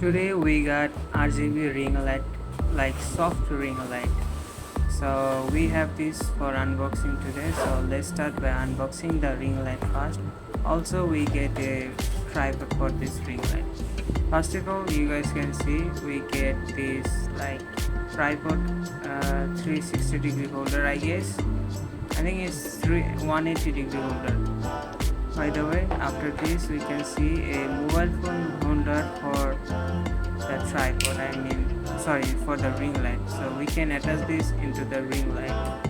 Today we got RGB ring light, like soft ring light. So we have this for unboxing today. So let's start by unboxing the ring light first. Also we get a tripod for this ring light. First of all, you guys can see we get this like tripod 360-degree holder, I guess. I think it's 180-degree holder. By the way, after this we can see a mobile phone holder for the tripod, for the ring light. So we can attach this into the ring light.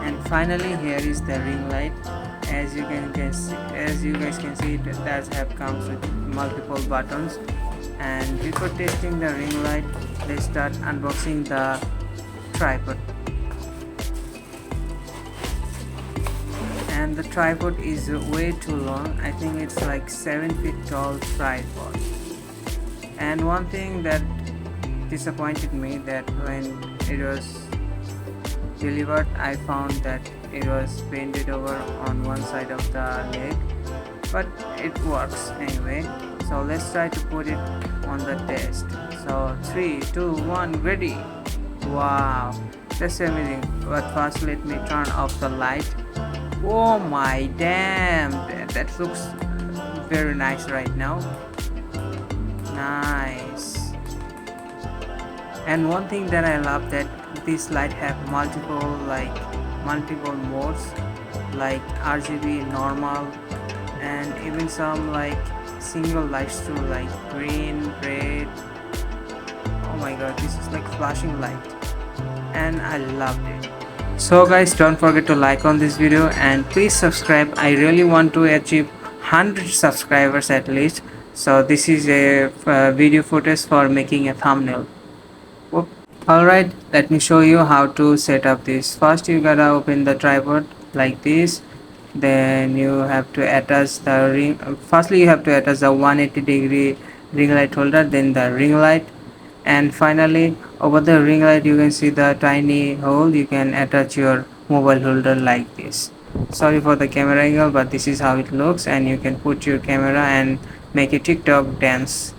And finally here is the ring light. As you guys can see, it does have comes with multiple buttons. And before testing the ring light, let's start unboxing the tripod. And the tripod is way too long. I think it's like 7 feet tall tripod. And one thing that disappointed me, that when it was delivered, I found that it was bended over on one side of the leg, but it works anyway. So let's try to put it on the test. So 3 2 1 ready. Wow, that's amazing. But first let me turn off the light. Oh my damn, that looks very nice right now. Nice. And one thing that I love, that this light have multiple modes, like RGB normal, and even some like single lights too, like green, red. Oh my god, this is like flashing light, and I loved it. So guys, don't forget to like on this video and please subscribe. I really want to achieve 100 subscribers at least. So this is a video footage for making a thumbnail. Alright, let me show you how to set up this. First you gotta open the tripod like this. Then you have to attach the ring. Firstly you have to attach the 180-degree ring light holder, then the ring light, and finally over the ring light you can see the tiny hole. You can attach your mobile holder like this. Sorry for the camera angle, but this is how it looks, and you can put your camera and make a TikTok dance.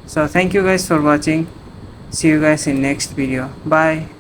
So thank you guys for watching. See you guys in next video. Bye.